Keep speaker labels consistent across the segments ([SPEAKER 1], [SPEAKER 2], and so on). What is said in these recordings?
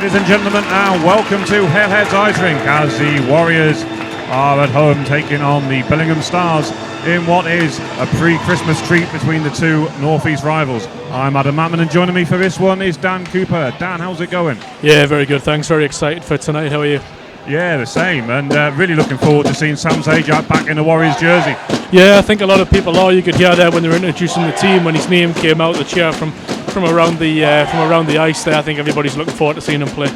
[SPEAKER 1] Ladies and gentlemen, and welcome to Halehead's Ice Rink as the Warriors are at home taking on the Billingham Stars in what is a pre-Christmas treat between the two North-East rivals. I'm Adam Matman, and joining me for this one is Dan Cooper. Dan, how's it going?
[SPEAKER 2] Yeah, very good, thanks. Very excited for tonight. How are you?
[SPEAKER 1] Yeah, the same, and really looking forward to seeing Sam Zajac back in the Warriors jersey.
[SPEAKER 2] Yeah, I think a lot of people are. You could hear there when they were introducing the team, when his name came out, the cheer from around the ice there. I think everybody's looking forward to seeing him play.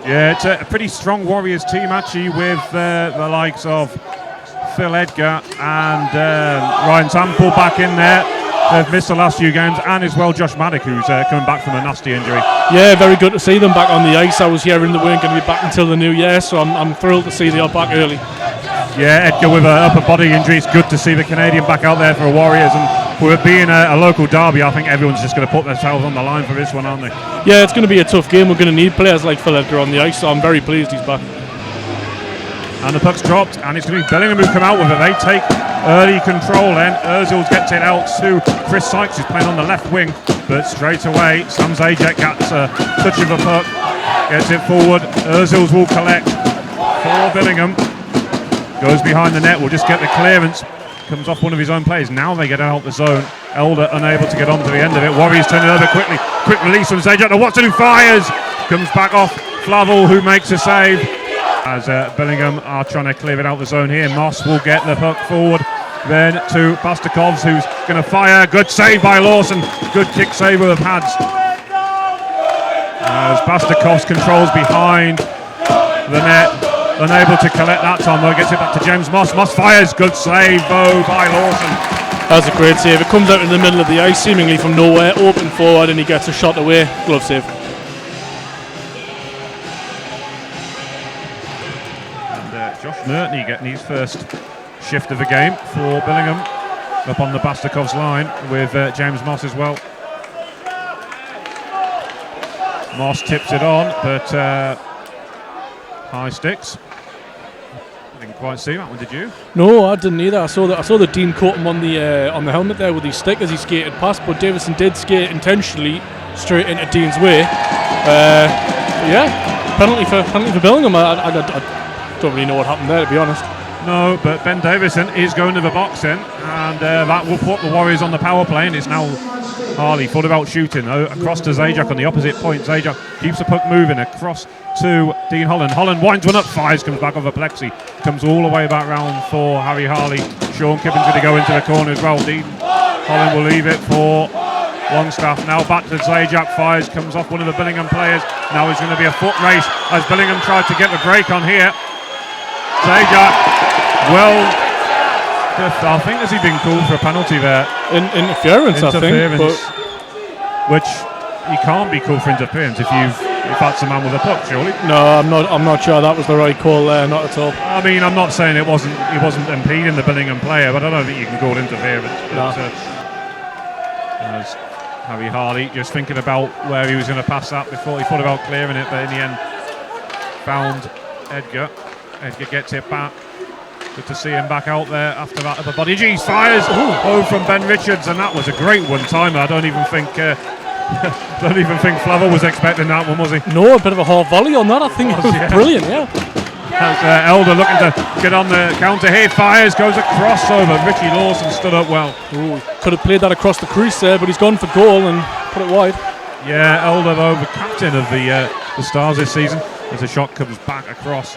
[SPEAKER 1] Yeah, it's a pretty strong Warriors team actually, with the likes of Phil Edgar and Ryan Sample back in there. They've missed the last few games, and as well Josh Maddock, who's coming back from a nasty injury. Yeah,
[SPEAKER 2] very good to see them back on the ice. I was hearing they weren't going to be back until the new year, so I'm thrilled to see they are back early.
[SPEAKER 1] Yeah, Edgar with an upper body injury. It's good to see the Canadian back out there for the Warriors, and with it being a local derby, I think everyone's just going to put themselves on the line for this one, aren't they?
[SPEAKER 2] Yeah, it's going to be a tough game. We're going to need players like Phil Edgar on the ice, so I'm very pleased he's back.
[SPEAKER 1] And the puck's dropped, and it's going to be Billingham who come out with it. They take early control then. Erzils gets it out to Chris Sykes, who's playing on the left wing, but straight away Sam Zajac gets a touch of the puck, gets it forward. Erzils will collect for Billingham, goes behind the net, will just get the clearance, comes off one of his own players. Now they get out the zone. Elder unable to get on to the end of it. Warriors turn it over quickly. Quick release from Zajac. Now what to do? Fires! Comes back off Flavel, who makes a save. As Billingham are trying to clear it out the zone here. Moss will get the puck forward, then to Pastakovs, who's going to fire. Good save by Lawson. Good kick save with pads. As Pastakovs controls behind the net, unable to collect that time though. Gets it back to James Moss. Moss fires. Good save though by Lawson.
[SPEAKER 2] That's a great save. It comes out in the middle of the ice, seemingly from nowhere, open forward, and he gets a shot away. Glove save.
[SPEAKER 1] Josh Nertney getting his first shift of the game for Billingham, up on the Pastakovs line with James Moss as well. Moss tips it on, but high sticks. I didn't quite see that one, did you?
[SPEAKER 2] No, I didn't either. I saw the Dean caught him on the helmet there with his stick as he skated past, but Davison did skate intentionally straight into Dean's way. Penalty for Billingham. I don't really know what happened there, to be honest.
[SPEAKER 1] No, but Ben Davison is going to the box then, and that will put the Warriors on the power play, and it's now Harley thought about shooting across to Zajac on the opposite point. Zajac keeps the puck moving across to Dean Holland. Holland winds one up, fires, comes back over Plexi, comes all the way back round for Harry Harley. Sean Kippen's going to go into the corner as well. Dean Holland will leave it for Longstaff. Now back to Zajac, fires, comes off one of the Billingham players. Now it's going to be a foot race as Billingham tried to get the break on here. Zajac, well, I think has he been called for a penalty there?
[SPEAKER 2] Interference, I think. But
[SPEAKER 1] which he can't be called for interference if that's a man with a puck, surely.
[SPEAKER 2] No, I'm not sure that was the right call there, not at all.
[SPEAKER 1] I mean, I'm not saying he wasn't impeding the Billingham player, but I don't think you can call it interference.
[SPEAKER 2] No.
[SPEAKER 1] As Harry Harley just thinking about where he was going to pass that before he thought about clearing it, but in the end found Edgar. Edgar gets it back. Good to see him back out there after that upper body. Geez, fires from Ben Richards, and that was a great one-timer. I don't even think Flavel was expecting that one, was he?
[SPEAKER 2] No, a bit of a half volley on that. I think it was brilliant. Yeah.
[SPEAKER 1] That's Elder looking to get on the counter here. Fires, goes a crossover. Richie Lawson stood up well.
[SPEAKER 2] Ooh, could have played that across the crease there, but he's gone for goal and put it wide.
[SPEAKER 1] Yeah, Elder though, the captain of the Stars this season, as the shot comes back across.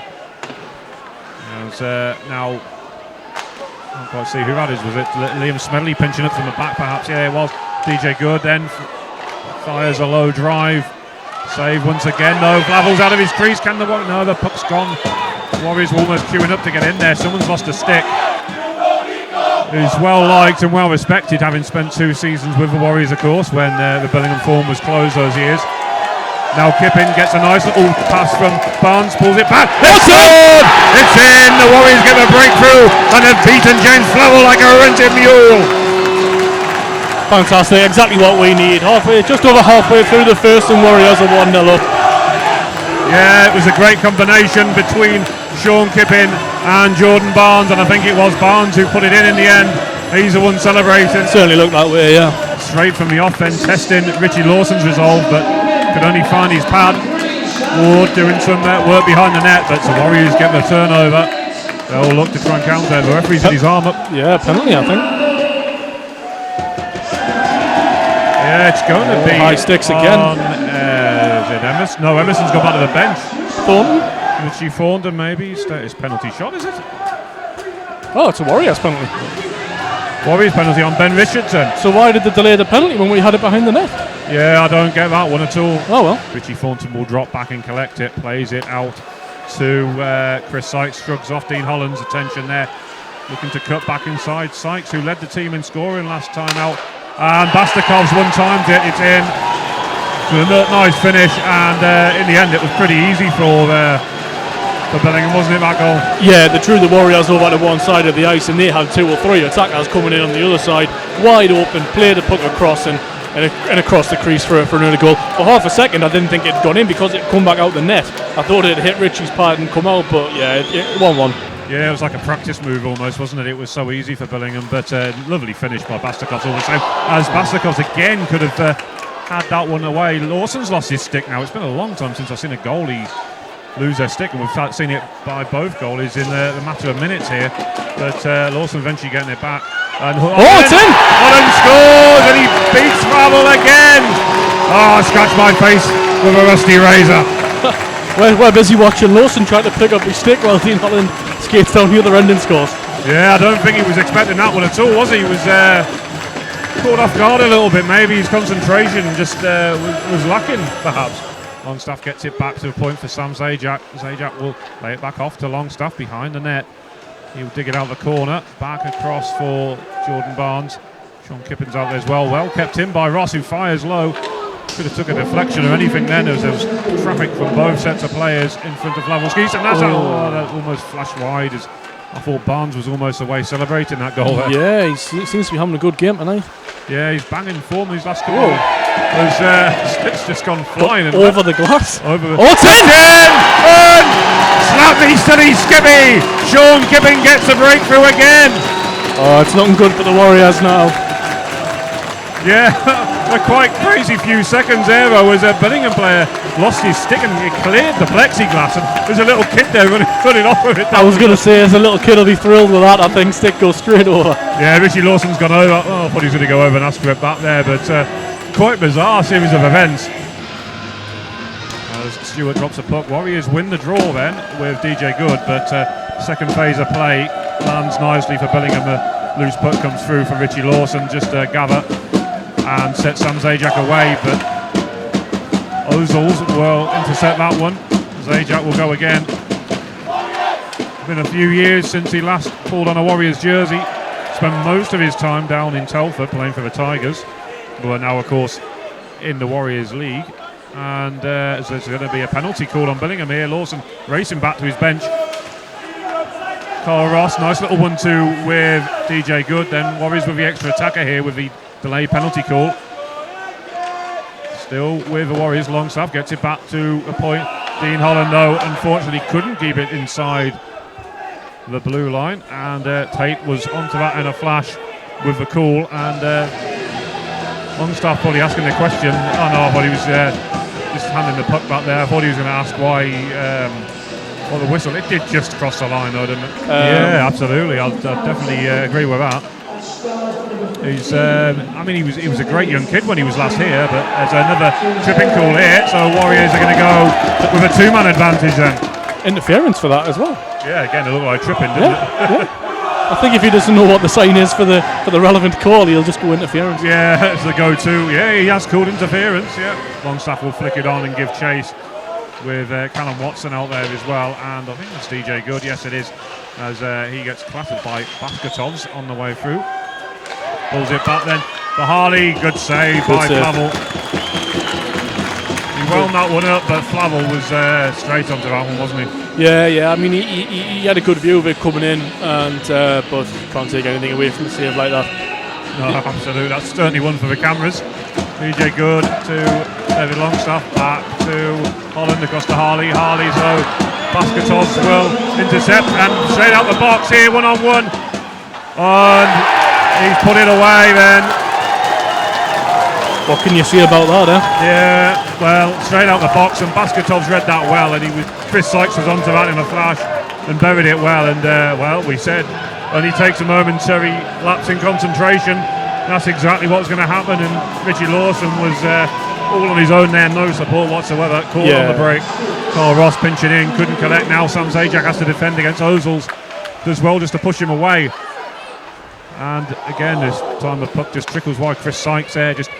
[SPEAKER 1] Now, I can't quite see who that is. Was it Liam Smedley pinching up from the back perhaps? Yeah, it was. DJ Good then fires a low drive. Save once again. No, Flavel's out of his crease. Can the one? No, the puck's gone. Warriors were almost queuing up to get in there. Someone's lost a stick. Who's well liked and well respected, having spent 2 seasons with the Warriors, of course, when the Billingham form was closed those years. Now Kippin gets a nice little pass from Barnes, pulls it back. It's in! It's in! The Warriors get a breakthrough and have beaten James Flavel like a rented mule.
[SPEAKER 2] Fantastic, exactly what we need. Just over halfway through the first, and Warriors are 1-0 up.
[SPEAKER 1] Yeah, it was a great combination between Sean Kippin and Jordan Barnes, and I think it was Barnes who put it in the end. He's the one celebrating.
[SPEAKER 2] Certainly looked that way, yeah.
[SPEAKER 1] Straight from the off then, testing Richie Lawson's resolve, but could only find his pad. Ward doing some work behind the net, but the Warriors get the turnover. They'll look to try and counter. The referee's had his arm up.
[SPEAKER 2] Yeah, penalty, I think.
[SPEAKER 1] Yeah, it's going to be
[SPEAKER 2] high sticks again.
[SPEAKER 1] Is it Emerson? No, Emerson's gone back to the bench.
[SPEAKER 2] Thornton?
[SPEAKER 1] Richie Thornton, maybe. His penalty shot, is it?
[SPEAKER 2] Oh, it's a Warriors penalty.
[SPEAKER 1] Warriors penalty on Ben Richardson.
[SPEAKER 2] So why did they delay the penalty when we had it behind the net?
[SPEAKER 1] Yeah, I don't get that one at all.
[SPEAKER 2] Oh well.
[SPEAKER 1] Richie Thornton will drop back and collect it, plays it out to Chris Sykes, shrugs off Dean Holland's attention there, looking to cut back inside. Sykes, who led the team in scoring last time out, and Bastakov's one-timed it, it's in. So a nice finish, and in the end it was pretty easy for Billingham, wasn't it, that goal?
[SPEAKER 2] Yeah, they drew the Warriors over to one side of the ice, and they had 2 or 3 attackers coming in on the other side, wide open, played the puck across and across the crease for another goal. For half a second I didn't think it'd gone in because it come back out the net. I thought it'd hit Richie's pad and come out, but yeah, 1-1.
[SPEAKER 1] Yeah, it was like a practice move almost, wasn't it? It was so easy for Billingham, but lovely finish by Bastakovs all the same. As Bastakovs again could have had that one away. Lawson's lost his stick now. It's been a long time since I've seen a goalie lose their stick, and we've seen it by both goalies in the matter of minutes here. But Lawson eventually getting it back. And
[SPEAKER 2] it's in!
[SPEAKER 1] Holland scores, and he beats Flavel again. Oh, I scratched my face with a rusty razor.
[SPEAKER 2] We're busy watching Lawson trying to pick up his stick while Dean Holland skates down the other end and scores.
[SPEAKER 1] Yeah, I don't think he was expecting that one at all, was he? He was caught off guard a little bit. Maybe his concentration just was lacking, perhaps. Longstaff gets it back to a point for Sam Zajac. Zajac will lay it back off to Longstaff behind the net. He'll dig it out the corner, back across for Jordan Barnes. Sean Kippin's out there as well. Well kept in by Ross, who fires low. Could have took a deflection or anything then. There was traffic from both sets of players in front of Flavelskis, and that's that almost flashed wide. As I thought Barnes was almost away celebrating that goal there.
[SPEAKER 2] Yeah, he seems to be having a good game tonight.
[SPEAKER 1] Yeah, he's banging form these last couple. Those sticks just gone flying. And
[SPEAKER 2] over the glass.
[SPEAKER 1] It's in! And Slappy, Silly, Skippy! Sean Kipping gets a breakthrough again.
[SPEAKER 2] Oh, it's looking good for the Warriors now.
[SPEAKER 1] Yeah, a quite crazy few seconds there though, as a Billingham player lost his stick and it cleared the plexiglass, and there's a little kid there running off with it.
[SPEAKER 2] I was going to say, as a little kid will be thrilled with that. I think stick goes straight over.
[SPEAKER 1] Yeah, Richie Lawson's gone over. Oh, I thought he was going to go over and ask for it back there, but quite bizarre series of events. As Stewart drops a puck, Warriors win the draw then with DJ Good, but second phase of play lands nicely for Billingham. A loose puck comes through for Richie Lawson, just gather and set Sam Zajac away, but Ozils will intercept that one. Zajac will go again. It's been a few years since he last pulled on a Warriors jersey. Spent most of his time down in Telford playing for the Tigers, who are now of course in the Warriors League. And so there's going to be a penalty call on Billingham here. Lawson racing back to his bench. Carl Ross, nice little 1-2 with DJ Good. Then Warriors with the extra attacker here with the delayed penalty call. Still with the Warriors, Longstaff gets it back to a point. Dean Holland, though, unfortunately couldn't keep it inside the blue line, and Tate was onto that in a flash with the call, and Longstaff probably asking the question. Oh no, I thought he was just handing the puck back there. I thought he was going to ask why the whistle. It did just cross the line though, didn't it? Yeah, absolutely. I'll definitely agree with that. He's, he was a great young kid when he was last here, but there's another tripping call here, so Warriors are going to go with a 2-man advantage then.
[SPEAKER 2] Interference for that as well.
[SPEAKER 1] Yeah, again, it looked like tripping, didn't it?
[SPEAKER 2] Yeah. I think if he doesn't know what the sign is for the relevant call, he'll just go interference.
[SPEAKER 1] Yeah, it's the go-to. Yeah, he has called interference. Yeah, Longstaff will flick it on and give chase with Callum Watson out there as well, and I think it's DJ Good. Yes, it is, as he gets clattered by Baskatovs on the way through. Pulls it back then for Harley. Good save by Flavel. He wound that one up, but Flavel was straight onto that one, wasn't he?
[SPEAKER 2] Yeah. I mean, he had a good view of it coming in, and but can't take anything away from a save like that.
[SPEAKER 1] No, absolutely. That's certainly one for the cameras. DJ Good to David Longstaff, back to Holland, across to Harley. Harley, so Baskatovs will intercept and straight out the box here, 1-on-1. And he's put it away then.
[SPEAKER 2] What can you say about that, eh?
[SPEAKER 1] Yeah, well, straight out the box, and Basketov's read that well, and Chris Sykes was onto that in a flash and buried it well, and well, we said only takes a momentary lapse in concentration. That's exactly what's going to happen, and Richie Lawson was all on his own there, no support whatsoever, caught on the break. Carl Ross pinching in, couldn't collect. Now Sam Zajac has to defend against Ozils as well, just to push him away. And again, this time the puck just trickles wide. Chris Sykes there, just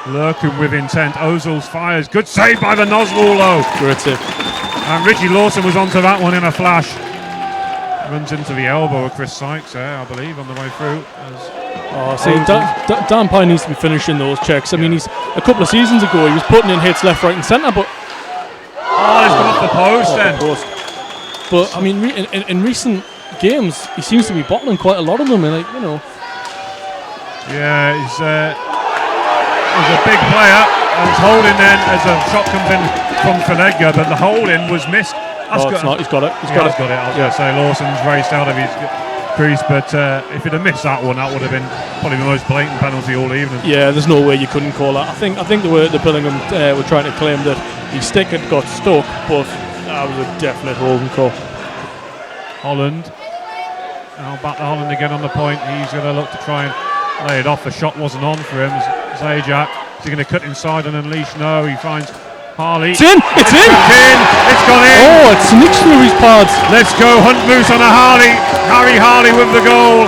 [SPEAKER 1] lurking with intent. Ozils fires, good save by the Noswall though.
[SPEAKER 2] Great save.
[SPEAKER 1] And Richie Lawson was onto that one in a flash. Runs into the elbow of Chris Sykes there, I believe, on the way through.
[SPEAKER 2] Dan Pye needs to be finishing those checks. I mean, he's a couple of seasons ago he was putting in hits left, right, and centre, but
[SPEAKER 1] he's gone off the post then.
[SPEAKER 2] But I mean, in recent games, he seems to be bottling quite a lot of them, and
[SPEAKER 1] Yeah, he's a big player. And it's holding then as a shot comes in from Finega, but the holding was missed.
[SPEAKER 2] It's not. He's got it.
[SPEAKER 1] He's got it. I was going to say Lawson's raced out of his crease, but if he'd have missed that one, that would have been probably the most blatant penalty all evening.
[SPEAKER 2] Yeah, there's no way you couldn't call that. I think the Billingham were trying to claim that his stick had got stuck, but that was a definite holding call.
[SPEAKER 1] Holland. Now back to Holland again on the point. He's going to look to try and lay it off. The shot wasn't on for him. Zajac. Is he going to cut inside and unleash? No, he finds Harley.
[SPEAKER 2] It's in! It's in!
[SPEAKER 1] It's gone in!
[SPEAKER 2] Oh, it sneaks through his pads.
[SPEAKER 1] Let's go, Hunt Moose on a Harley. Harry Harley with the goal.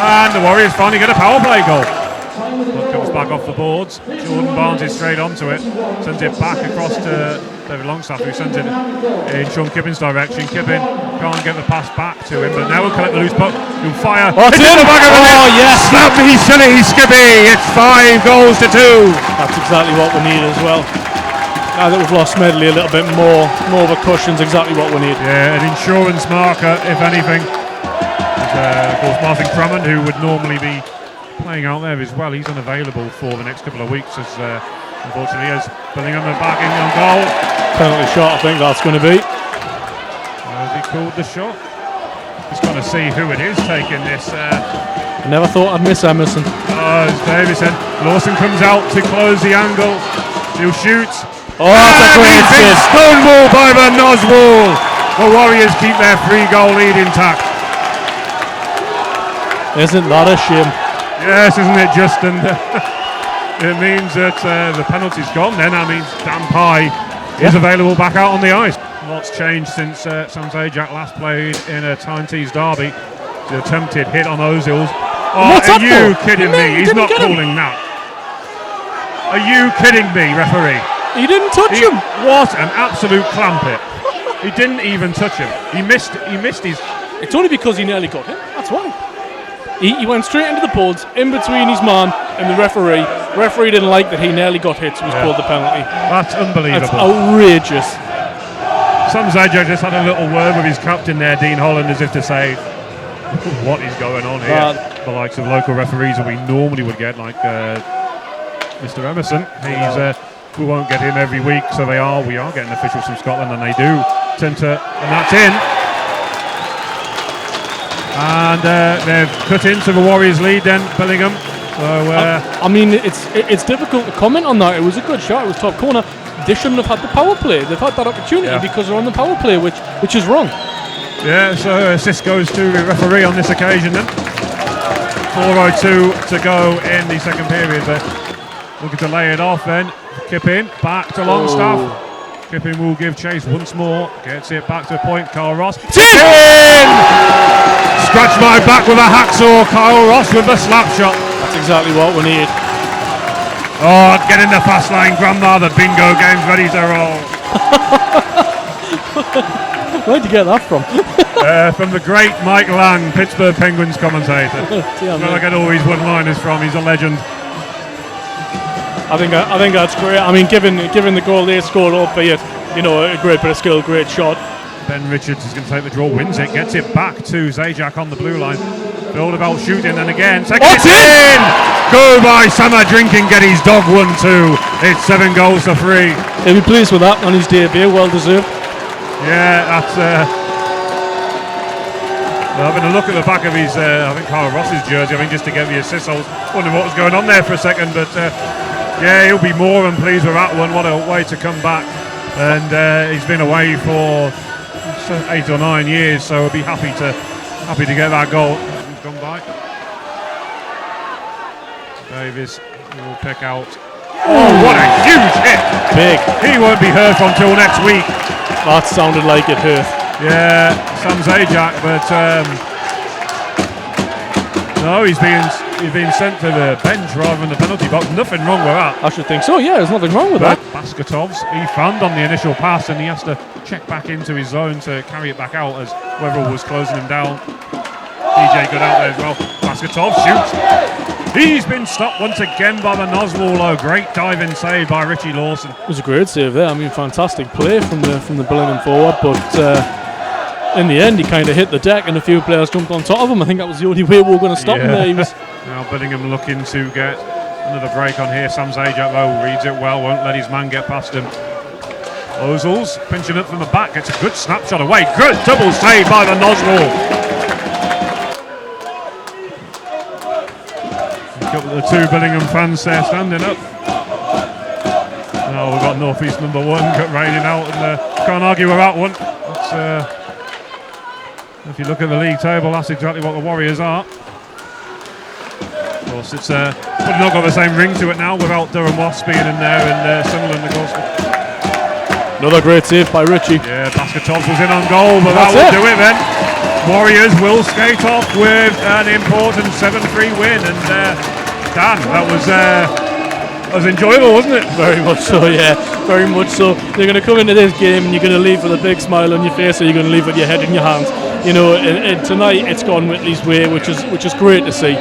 [SPEAKER 1] And the Warriors finally get a power play goal. Puck comes back off the boards. Jordan Barnes is straight onto it. Sends it back across to David Longstaff, who sends it in Sean Kippin's direction. Kippin can't get the pass back to him, but now he'll collect the loose puck. He'll fire.
[SPEAKER 2] Oh, it's in!
[SPEAKER 1] The back of the net.
[SPEAKER 2] Yes!
[SPEAKER 1] Slap me silly, Skippy! It's 5 goals to 2.
[SPEAKER 2] That's exactly what we need as well. Now that we've lost Medley a little bit more of a cushion's exactly what we need.
[SPEAKER 1] Yeah, an insurance marker, if anything. Of course, Martin Crummond, who would normally be playing out there as well, he's unavailable for the next couple of weeks, as unfortunately as Billingham are backing on goal.
[SPEAKER 2] Penalty shot, I think that's going to be.
[SPEAKER 1] Has he called the shot? Just going to see who it is taking this.
[SPEAKER 2] I never thought I'd miss Emerson.
[SPEAKER 1] It's Davison. Lawson comes out to close the angle. He'll shoot.
[SPEAKER 2] Oh, that's a great save.
[SPEAKER 1] Stonewall by the Noswall. The Warriors keep their 3-goal lead intact.
[SPEAKER 2] Isn't that a shame?
[SPEAKER 1] Yes, isn't it just? And it means that the penalty's gone then. That means Dan Pye is available back out on the ice. Lots changed since Sam Zajac last played in a Tyne-Tees derby. The attempted hit on Ozils. Oh, are you kidding me? He's not calling that. Are you kidding me, referee?
[SPEAKER 2] He didn't touch him.
[SPEAKER 1] What an absolute clampet. He didn't even touch him. He missed his...
[SPEAKER 2] It's only because he nearly got him. That's why. He went straight into the boards, in between his man and the referee. Referee didn't like that he nearly got hit, so he called the penalty.
[SPEAKER 1] That's unbelievable.
[SPEAKER 2] That's outrageous.
[SPEAKER 1] Sam Zajac just had a little word with his captain there, Dean Holland, as if to say, what is going on here? The likes of local referees that we normally would get, like Mr. Emerson. We won't get him every week, so we are getting officials from Scotland, and they do tend to, and that's in. And they've cut into the Warriors' lead then, Billingham. So
[SPEAKER 2] I mean, it's difficult to comment on that. It was a good shot. It was top corner. They shouldn't have had the power play. They've had that opportunity because they're on the power play, which is wrong.
[SPEAKER 1] Yeah, so assist goes to the referee on this occasion then. 4:02 to go in the second period. They're looking to lay it off then. Kippin back to Longstaff. Kippin will give chase once more. Gets it back to a point. Kyle Ross. It's in! Scratch my back with a hacksaw. Kyle Ross with a slap shot.
[SPEAKER 2] That's exactly what we need.
[SPEAKER 1] Oh, get in the fast lane, Grandma. The bingo game's ready to roll.
[SPEAKER 2] Where'd you get that from?
[SPEAKER 1] From the great Mike Lang, Pittsburgh Penguins commentator. Where I get all these one-liners from. He's a legend.
[SPEAKER 2] I think that's great. I mean, given the goal they scored, albeit a great bit of skill, great shot.
[SPEAKER 1] Ben Richards is going to take the draw, wins it, gets it back to Zajac on the blue line. All about shooting, and again, second it's in! Go by Summer Drinking, get his dog 1-2. It's 7 goals to 3.
[SPEAKER 2] He'll be pleased with that on his debut, well deserved.
[SPEAKER 1] Yeah, that's. Having a look at the back of his, I think Kyle Ross's jersey. I mean, just to get the assist, I was wondering what was going on there for a second, but Yeah, he'll be more than pleased with that one. What a way to come back. And he's been away for 8 or 9 years, so he'll be happy to get that goal. He's gone by. Davis will pick out. Oh, what a huge hit!
[SPEAKER 2] Big.
[SPEAKER 1] He won't be hurt until next week.
[SPEAKER 2] That sounded like it hurt.
[SPEAKER 1] Yeah, Sam Zajac, but no, he's being sent to the bench rather than the penalty box. Nothing wrong with that.
[SPEAKER 2] I should think so. Yeah, there's nothing wrong with
[SPEAKER 1] But
[SPEAKER 2] that.
[SPEAKER 1] Basketov's, he found on the initial pass and he has to check back into his zone to carry it back out as Weatherall was closing him down. DJ good out there as well. Basketov shoots. He's been stopped once again by the Noswall. Oh, great diving save by Richie Lawson.
[SPEAKER 2] It was a great save there. I mean, fantastic play from the Billingham forward, but in the end, he kind of hit the deck and a few players jumped on top of him. I think that was the only way we were going to stop him there. He was
[SPEAKER 1] now Billingham looking to get another break on here. Sam Zajac though reads it well, won't let his man get past him. Ozils pinching it from the back, gets a good snapshot away. Good double save by the Noswall. Got the two Billingham fans there standing up. Now we've got North East number 1 raining out, and can't argue with that one. If you look at the league table, that's exactly what the Warriors are. Of course, it's probably not got the same ring to it now without Durham Wasps being in there, and Sunderland, of course.
[SPEAKER 2] another great save by Richie.
[SPEAKER 1] Yeah, Basketovs was in on goal, but
[SPEAKER 2] That's
[SPEAKER 1] that will
[SPEAKER 2] it.
[SPEAKER 1] do it then. Warriors will skate off with an important 7-3 win, and Dan, that was enjoyable, wasn't it?
[SPEAKER 2] Very much so, yeah, very much so. You're going to come into this game and you're going to leave with a big smile on your face, or you're going to leave with your head in your hands. You know, and tonight it's gone Whitley's way, which is great to see.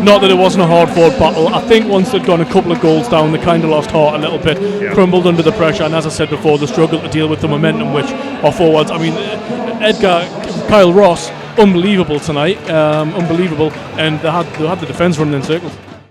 [SPEAKER 2] Not that it wasn't a hard-fought battle. I think once they'd gone a couple of goals down, they kind of lost heart a little bit, crumbled under the pressure, and as I said before, they struggled to deal with the momentum which our forwards. I mean, Kyle Ross, unbelievable tonight, unbelievable, and they had the defence running in circles.